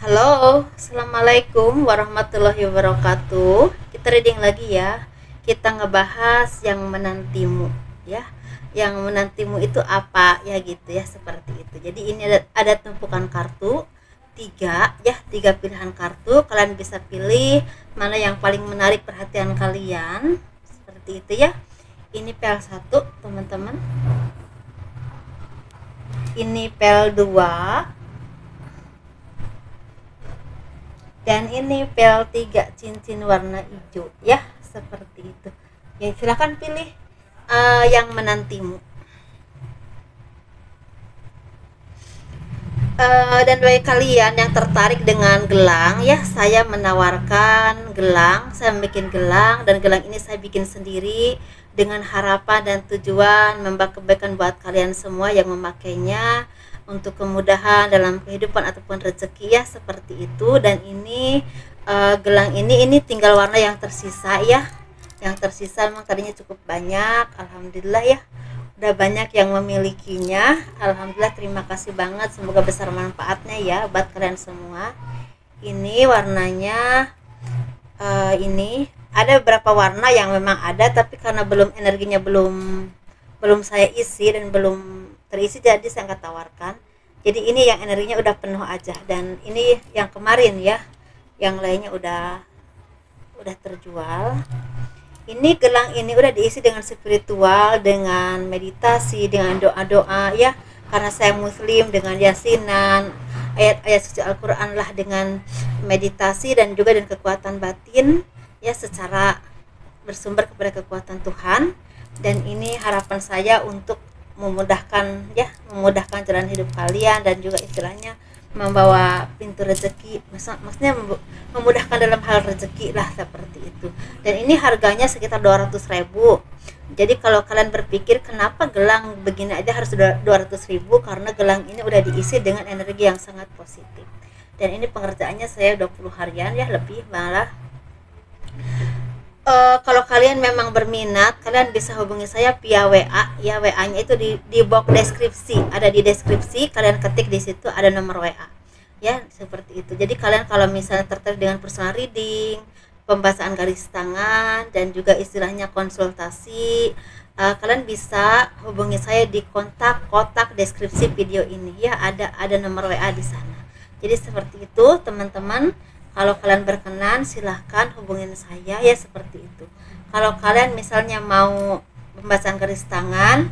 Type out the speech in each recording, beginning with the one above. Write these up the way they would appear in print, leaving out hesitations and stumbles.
Halo, assalamualaikum warahmatullahi wabarakatuh. Kita reading lagi ya. Kita ngebahas yang menantimu, ya. Yang menantimu itu apa ya gitu ya, seperti itu. Jadi ini ada tumpukan kartu tiga ya, tiga pilihan kartu. Kalian bisa pilih mana yang paling menarik perhatian kalian, seperti itu ya. Ini pel satu, teman-teman. Ini pel 2. Dan ini pel 3 cincin warna hijau ya, seperti itu ya. Silahkan pilih yang menantimu. Dan bagi kalian yang tertarik dengan gelang ya, saya menawarkan gelang. Saya bikin gelang, dan gelang ini saya bikin sendiri dengan harapan dan tujuan membawa kebaikan buat kalian semua yang memakainya, untuk kemudahan dalam kehidupan ataupun rezeki ya, seperti itu. Dan ini gelang ini tinggal warna yang tersisa ya. Yang tersisa memang tadinya cukup banyak, alhamdulillah ya, udah banyak yang memilikinya. Alhamdulillah, terima kasih banget, semoga besar manfaatnya ya buat kalian semua. Ini warnanya ini ada beberapa warna yang memang ada, tapi karena energinya belum saya isi dan belum terisi, jadi saya nggak tawarkan. Jadi ini yang energinya udah penuh aja, dan ini yang kemarin ya, yang lainnya udah terjual. Ini gelang ini udah diisi dengan spiritual, dengan meditasi, dengan doa-doa ya, karena saya muslim, dengan yasinan, ayat-ayat suci Al-Quran lah, dengan meditasi dan juga dengan kekuatan batin ya, secara bersumber kepada kekuatan Tuhan. Dan ini harapan saya untuk memudahkan jalan hidup kalian, dan juga istilahnya membawa pintu rezeki, maksudnya memudahkan dalam hal rezeki lah, seperti itu. Dan ini harganya sekitar 200.000. Jadi kalau kalian berpikir kenapa gelang begini aja harus 200.000, karena gelang ini udah diisi dengan energi yang sangat positif. Dan ini pengerjaannya saya 20 harian ya, lebih malah. Kalau kalian memang berminat, kalian bisa hubungi saya via WA ya. WA-nya itu di box deskripsi, ada di deskripsi, kalian ketik di situ ada nomor WA ya, seperti itu. Jadi kalian kalau misalnya tertarik dengan personal reading, pembahasan garis tangan, dan juga istilahnya konsultasi, kalian bisa hubungi saya di kotak deskripsi video ini ya, ada nomor WA di sana. Jadi seperti itu teman-teman. Kalau kalian berkenan, silahkan hubungin saya ya, seperti itu. Kalau kalian misalnya mau pembahasan garis tangan,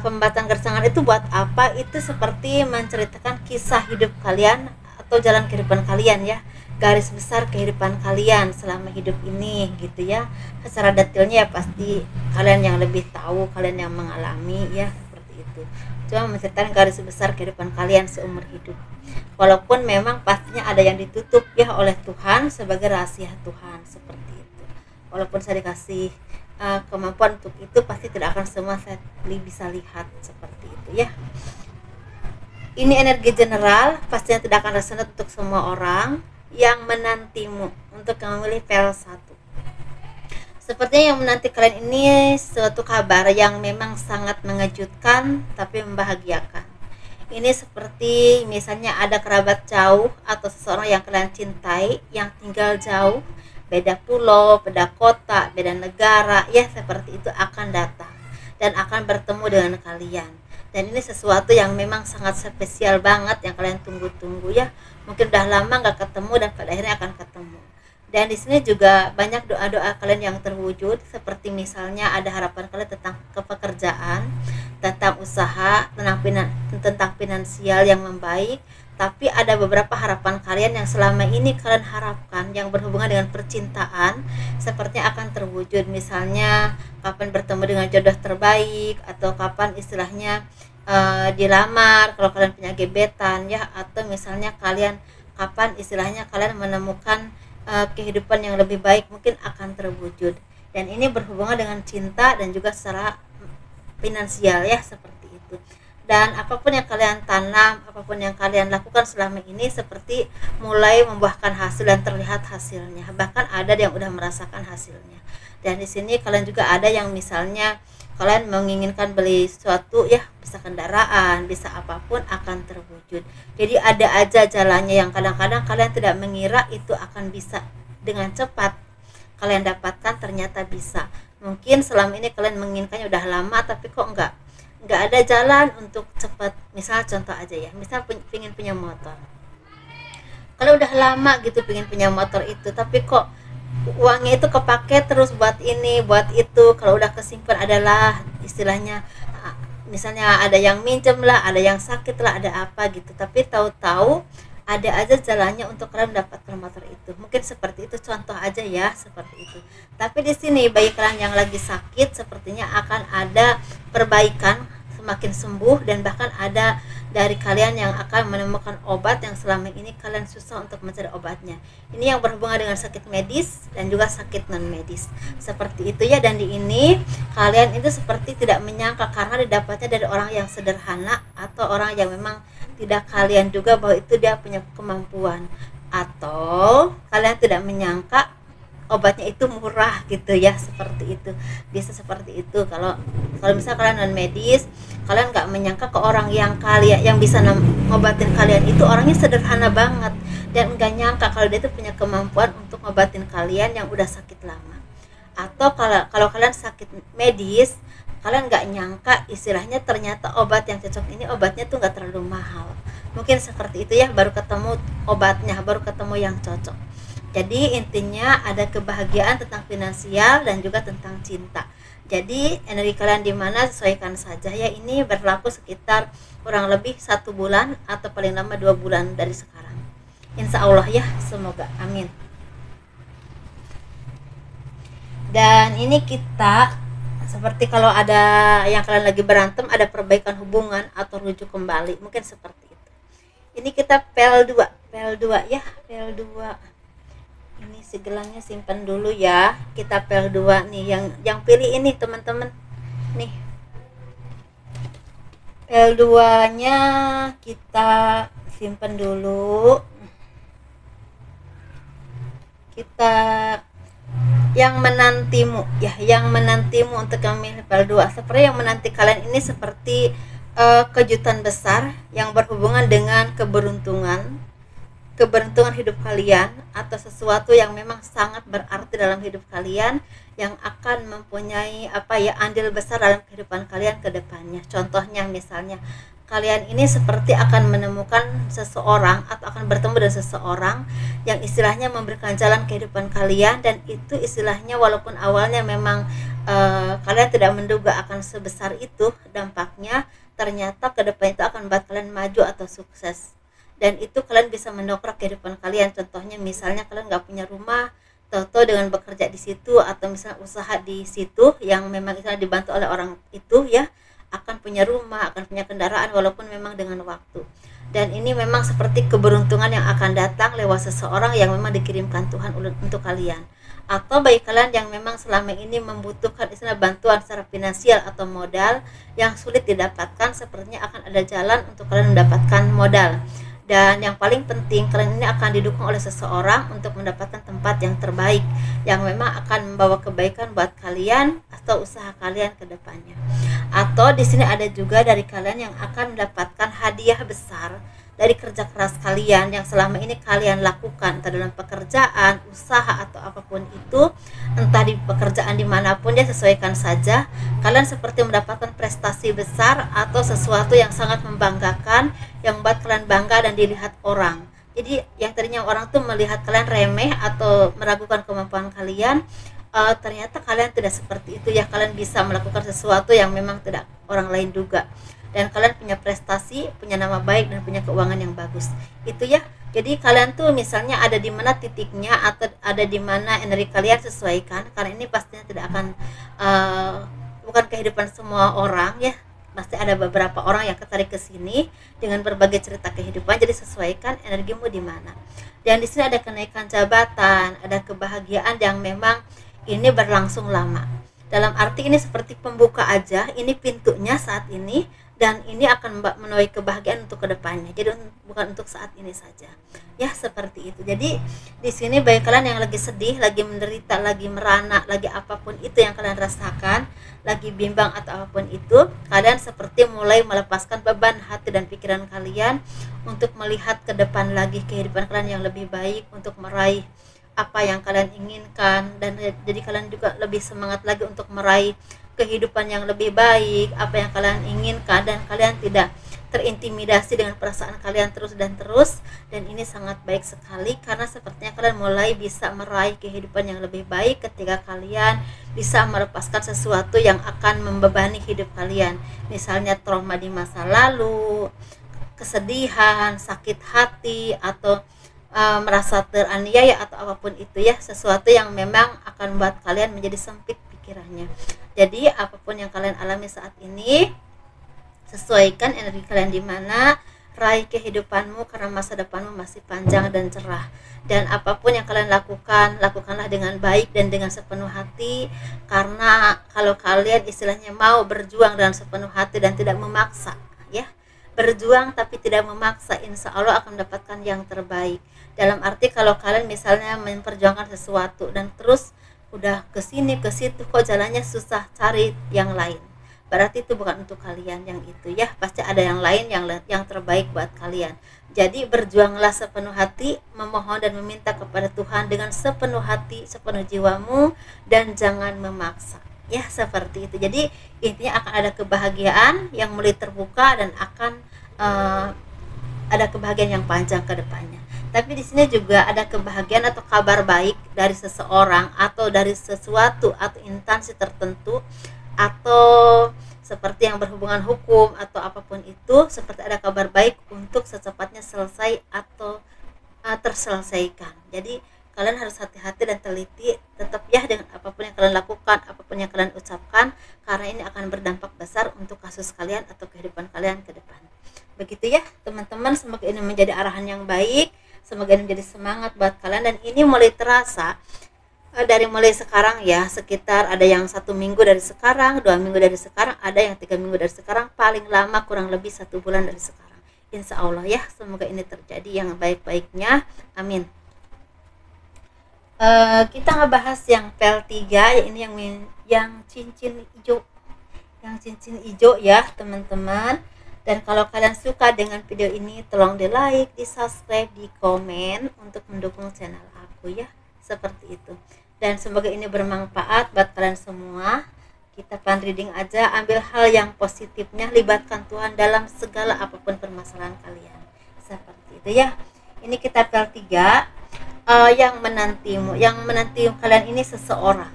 pembahasan garis tangan itu buat apa? Itu seperti menceritakan kisah hidup kalian atau jalan kehidupan kalian ya, garis besar kehidupan kalian selama hidup ini gitu ya. Secara detailnya ya pasti kalian yang lebih tahu, kalian yang mengalami ya, seperti itu. Cuma menceritakan garis besar kehidupan kalian seumur hidup. Walaupun memang pastinya ada yang ditutup ya oleh Tuhan sebagai rahasia Tuhan, seperti itu. Walaupun saya dikasih kemampuan untuk itu, pasti tidak akan semua saya bisa lihat, seperti itu ya. Ini energi general, pastinya tidak akan resonate untuk semua orang. Yang menantimu, untuk yang memilih pel 1. Sepertinya yang menanti kalian ini suatu kabar yang memang sangat mengejutkan tapi membahagiakan. Ini seperti misalnya ada kerabat jauh atau seseorang yang kalian cintai yang tinggal jauh, beda pulau, beda kota, beda negara ya, seperti itu, akan datang dan akan bertemu dengan kalian. Dan ini sesuatu yang memang sangat spesial banget yang kalian tunggu-tunggu ya. Mungkin udah lama nggak ketemu dan pada akhirnya akan ketemu. Dan di sini juga banyak doa-doa kalian yang terwujud, seperti misalnya ada harapan kalian tentang pekerjaan, tentang usaha, tentang finansial yang membaik. Tapi ada beberapa harapan kalian yang selama ini kalian harapkan yang berhubungan dengan percintaan, sepertinya akan terwujud. Misalnya kapan bertemu dengan jodoh terbaik, atau kapan istilahnya dilamar kalau kalian punya gebetan ya, atau misalnya kalian kapan istilahnya kalian menemukan kehidupan yang lebih baik, mungkin akan terwujud. Dan ini berhubungan dengan cinta dan juga secara finansial ya, seperti itu. Dan apapun yang kalian tanam, apapun yang kalian lakukan selama ini, seperti mulai membuahkan hasil dan terlihat hasilnya. Bahkan ada yang udah merasakan hasilnya. Dan di sini kalian juga ada yang misalnya kalian menginginkan beli sesuatu ya, bisa kendaraan, bisa apapun akan terwujud. Jadi ada aja jalannya yang kadang-kadang kalian tidak mengira itu akan bisa dengan cepat kalian dapatkan, ternyata bisa. Mungkin selama ini kalian menginginkannya udah lama tapi kok nggak ada jalan untuk cepat. Misal contoh aja ya, misal pengen punya motor, kalau udah lama gitu pengen punya motor itu, tapi kok uangnya itu kepake terus buat ini buat itu. Kalau udah kesimpan adalah istilahnya, misalnya ada yang minjem lah, ada yang sakit lah, ada apa gitu, tapi tahu-tahu ada aja jalannya untuk kalian mendapatkan motor itu. Mungkin seperti itu, contoh aja ya, seperti itu. Tapi di sini bagi kalian yang lagi sakit, sepertinya akan ada perbaikan, semakin sembuh, dan bahkan ada dari kalian yang akan menemukan obat yang selama ini kalian susah untuk mencari obatnya. Ini yang berhubungan dengan sakit medis dan juga sakit non medis, seperti itu ya. Dan di ini kalian itu seperti tidak menyangka karena didapatnya dari orang yang sederhana atau orang yang memang tidak kalian duga bahwa itu dia punya kemampuan, atau kalian tidak menyangka obatnya itu murah gitu ya, seperti itu. Bisa seperti itu. Kalau misalnya kalian non medis, kalian nggak menyangka ke orang yang kalian yang bisa ngobatin kalian itu orangnya sederhana banget, dan nggak nyangka kalau dia itu punya kemampuan untuk ngobatin kalian yang udah sakit lama. Atau kalau kalian sakit medis, kalian nggak nyangka istilahnya ternyata obat yang cocok ini obatnya tuh nggak terlalu mahal. Mungkin seperti itu ya, baru ketemu obatnya, baru ketemu yang cocok. Jadi intinya ada kebahagiaan tentang finansial dan juga tentang cinta. Jadi energi kalian di mana sesuaikan saja ya. Ini berlaku sekitar kurang lebih 1 bulan atau paling lama 2 bulan dari sekarang. Insya Allah ya, semoga, amin. Dan ini kita seperti kalau ada yang kalian lagi berantem, ada perbaikan hubungan atau rujuk kembali, mungkin seperti itu. Ini kita PL2 ya, PL2. Ini segelangnya simpan dulu ya. Kita PL2 nih, yang pilih ini teman-teman. Nih. PL2-nya kita simpan dulu. Kita yang menantimu ya, yang menantimu untuk memilih PL2. Seperti yang menanti kalian ini seperti kejutan besar yang berhubungan dengan keberuntungan hidup kalian, atau sesuatu yang memang sangat berarti dalam hidup kalian yang akan mempunyai andil besar dalam kehidupan kalian ke depannya. Contohnya misalnya kalian ini seperti akan menemukan seseorang atau akan bertemu dengan seseorang yang istilahnya memberikan jalan kehidupan kalian, dan itu istilahnya walaupun awalnya memang kalian tidak menduga akan sebesar itu dampaknya, ternyata ke depan itu akan membuat kalian maju atau sukses, dan itu kalian bisa mendongkrak kehidupan kalian. Contohnya misalnya kalian nggak punya rumah, tahu-tahu dengan bekerja di situ atau misalnya usaha di situ yang memang misalnya dibantu oleh orang itu ya, akan punya rumah, akan punya kendaraan walaupun memang dengan waktu. Dan ini memang seperti keberuntungan yang akan datang lewat seseorang yang memang dikirimkan Tuhan untuk kalian. Atau bagi kalian yang memang selama ini membutuhkan istilah bantuan secara finansial atau modal yang sulit didapatkan, sepertinya akan ada jalan untuk kalian mendapatkan modal. Dan yang paling penting, kalian ini akan didukung oleh seseorang untuk mendapatkan tempat yang terbaik yang memang akan membawa kebaikan buat kalian atau usaha kalian ke depannya. Atau di sini ada juga dari kalian yang akan mendapatkan hadiah besar dari kerja keras kalian yang selama ini kalian lakukan, entah dalam pekerjaan, usaha atau apapun itu, entah di pekerjaan dimanapun ya, sesuaikan saja. Kalian seperti mendapatkan prestasi besar atau sesuatu yang sangat membanggakan, yang membuat kalian bangga dan dilihat orang. Jadi yang tadinya orang tuh melihat kalian remeh atau meragukan kemampuan kalian, ternyata kalian tidak seperti itu ya. Kalian bisa melakukan sesuatu yang memang tidak orang lain duga, dan kalian punya prestasi, punya nama baik, dan punya keuangan yang bagus. Itu ya. Jadi kalian tuh misalnya ada di mana titiknya atau ada di mana energi kalian, sesuaikan, karena ini pastinya tidak akan bukan kehidupan semua orang ya. Pasti ada beberapa orang yang tertarik ke sini dengan berbagai cerita kehidupan. Jadi sesuaikan energimu di mana. Dan di sini ada kenaikan jabatan, ada kebahagiaan yang memang ini berlangsung lama. Dalam arti ini seperti pembuka aja, ini pintunya saat ini, dan ini akan menuai kebahagiaan untuk kedepannya. Jadi bukan untuk saat ini saja. Ya seperti itu. Jadi di sini bagi kalian yang lagi sedih, lagi menderita, lagi merana, lagi apapun itu yang kalian rasakan, lagi bimbang atau apapun itu, kalian seperti mulai melepaskan beban hati dan pikiran kalian untuk melihat ke depan lagi kehidupan kalian yang lebih baik, untuk meraih apa yang kalian inginkan, dan jadi kalian juga lebih semangat lagi untuk meraih kehidupan yang lebih baik, apa yang kalian inginkan, dan kalian tidak terintimidasi dengan perasaan kalian terus dan terus. Dan ini sangat baik sekali karena sepertinya kalian mulai bisa meraih kehidupan yang lebih baik ketika kalian bisa melepaskan sesuatu yang akan membebani hidup kalian, misalnya trauma di masa lalu, kesedihan, sakit hati, atau merasa teraniaya atau apapun itu ya, sesuatu yang memang akan membuat kalian menjadi sempit pikirannya. Jadi apapun yang kalian alami saat ini, sesuaikan energi kalian di mana, raih kehidupanmu karena masa depanmu masih panjang dan cerah. Dan apapun yang kalian lakukan, lakukanlah dengan baik dan dengan sepenuh hati, karena kalau kalian istilahnya mau berjuang dengan sepenuh hati dan tidak memaksa ya, berjuang tapi tidak memaksa, insya Allah akan mendapatkan yang terbaik. Dalam arti kalau kalian misalnya memperjuangkan sesuatu dan terus udah kesini ke situ kok jalannya susah, cari yang lain, berarti itu bukan untuk kalian yang itu ya, pasti ada yang lain yang terbaik buat kalian. Jadi berjuanglah sepenuh hati, memohon dan meminta kepada Tuhan dengan sepenuh hati, sepenuh jiwamu, dan jangan memaksa ya, seperti itu. Jadi intinya akan ada kebahagiaan yang mulai terbuka dan akan ada kebahagiaan yang panjang ke depannya. Tapi di sini juga ada kebahagiaan atau kabar baik dari seseorang atau dari sesuatu atau instansi tertentu, atau seperti yang berhubungan hukum atau apapun itu, seperti ada kabar baik untuk secepatnya selesai atau terselesaikan. Jadi kalian harus hati-hati dan teliti tetap ya dengan apapun yang kalian lakukan, apapun yang kalian ucapkan, karena ini akan berdampak besar untuk kasus kalian atau kehidupan kalian ke depan. Begitu ya teman-teman, semoga ini menjadi arahan yang baik, semoga ini menjadi semangat buat kalian, dan ini mulai terasa dari mulai sekarang ya, sekitar ada yang 1 minggu dari sekarang, 2 minggu dari sekarang, ada yang 3 minggu dari sekarang, paling lama kurang lebih 1 bulan dari sekarang. Insya Allah ya, semoga ini terjadi yang baik-baiknya, amin. Kita ngebahas yang PL3 ya, ini yang cincin hijau, ya teman-teman. Dan kalau kalian suka dengan video ini, tolong di like, di subscribe, di komen untuk mendukung channel aku ya, seperti itu. Dan semoga ini bermanfaat buat kalian semua. Kita plan reading aja, ambil hal yang positifnya, libatkan Tuhan dalam segala apapun permasalahan kalian, seperti itu ya. Ini kita PL3, yang menantimu kalian ini seseorang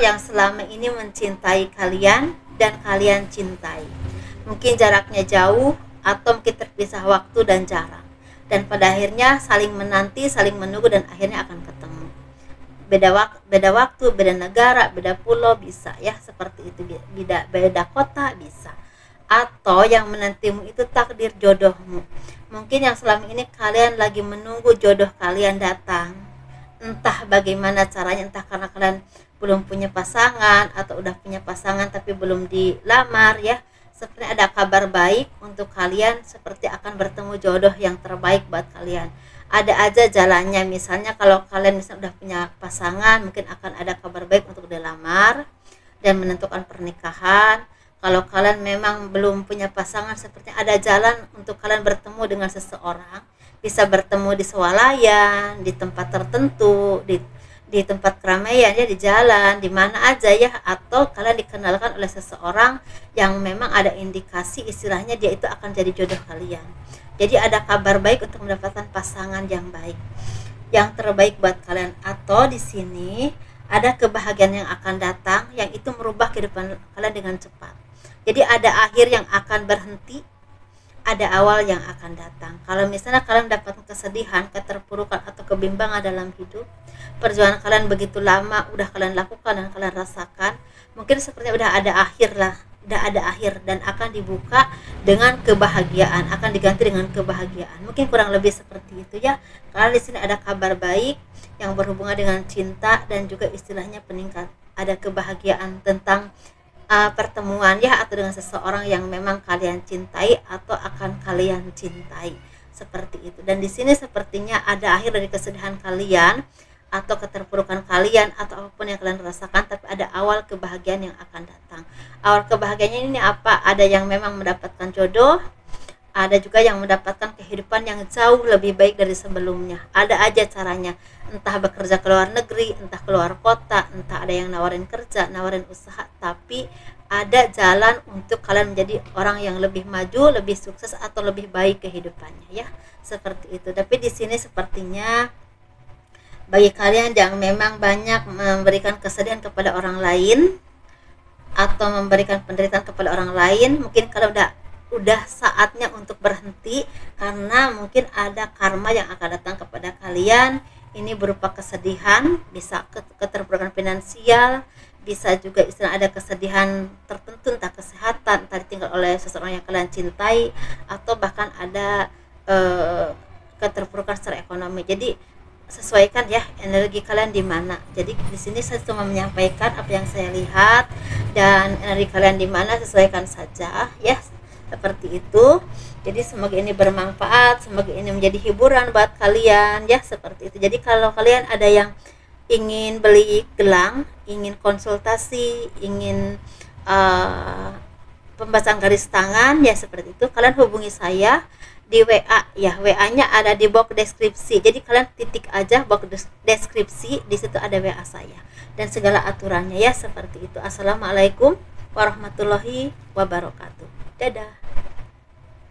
yang selama ini mencintai kalian dan kalian cintai. Mungkin jaraknya jauh atau mungkin terpisah waktu dan jarak, dan pada akhirnya saling menanti, saling menunggu, dan akhirnya akan ketemu. Beda waktu, beda negara, beda pulau bisa ya, seperti itu. Beda kota bisa. Atau yang menantimu itu takdir jodohmu. Mungkin yang selama ini kalian lagi menunggu jodoh kalian datang, entah bagaimana caranya, entah karena kalian belum punya pasangan atau udah punya pasangan tapi belum dilamar ya. Seperti ada kabar baik untuk kalian, seperti akan bertemu jodoh yang terbaik buat kalian. Ada aja jalannya, misalnya kalau kalian misalnya udah punya pasangan, mungkin akan ada kabar baik untuk dilamar dan menentukan pernikahan. Kalau kalian memang belum punya pasangan, sepertinya ada jalan untuk kalian bertemu dengan seseorang, bisa bertemu di swalayan, di tempat tertentu, di tempat keramaian ya, di jalan, di mana aja ya, atau kalian dikenalkan oleh seseorang yang memang ada indikasi istilahnya dia itu akan jadi jodoh kalian. Jadi ada kabar baik untuk mendapatkan pasangan yang baik, yang terbaik buat kalian. Atau di sini ada kebahagiaan yang akan datang, yang itu merubah kehidupan kalian dengan cepat. Jadi ada akhir yang akan berhenti, ada awal yang akan datang. Kalau misalnya kalian dapat kesedihan, keterpurukan atau kebimbangan dalam hidup, perjuangan kalian begitu lama udah kalian lakukan dan kalian rasakan, mungkin sepertinya udah ada akhir dan akan dibuka dengan kebahagiaan, akan diganti dengan kebahagiaan. Mungkin kurang lebih seperti itu ya. Karena di sini ada kabar baik yang berhubungan dengan cinta dan juga istilahnya peningkat, ada kebahagiaan tentang pertemuan ya, atau dengan seseorang yang memang kalian cintai atau akan kalian cintai, seperti itu. Dan di sini sepertinya ada akhir dari kesedihan kalian atau keterpurukan kalian atau apapun yang kalian rasakan, tapi ada awal kebahagiaan yang akan datang. Awal kebahagiaannya ini apa? Ada yang memang mendapatkan jodoh, ada juga yang mendapatkan kehidupan yang jauh lebih baik dari sebelumnya. Ada aja caranya, entah bekerja ke luar negeri, entah keluar kota, entah ada yang nawarin kerja, nawarin usaha, tapi ada jalan untuk kalian menjadi orang yang lebih maju, lebih sukses atau lebih baik kehidupannya ya, seperti itu. Tapi di sini sepertinya bagi kalian yang memang banyak memberikan kesedihan kepada orang lain atau memberikan penderitaan kepada orang lain, mungkin kalau udah saatnya untuk berhenti, karena mungkin ada karma yang akan datang kepada kalian. Ini berupa kesedihan, bisa keterpurukan finansial, bisa juga istilah ada kesedihan tertentu, entah kesehatan, entah ditinggal oleh seseorang yang kalian cintai, atau bahkan ada keterpurukan secara ekonomi. Jadi sesuaikan ya energi kalian di mana. Jadi di sini saya cuma menyampaikan apa yang saya lihat, dan energi kalian di mana sesuaikan saja ya, seperti itu. Jadi semoga ini bermanfaat, semoga ini menjadi hiburan buat kalian ya, seperti itu. Jadi kalau kalian ada yang ingin beli gelang, ingin konsultasi, ingin pembacaan garis tangan ya, seperti itu, kalian hubungi saya di WA ya. WA-nya ada di box deskripsi. Jadi kalian titik aja box deskripsi, di situ ada WA saya dan segala aturannya ya, seperti itu. Assalamualaikum warahmatullahi wabarakatuh. Dadah.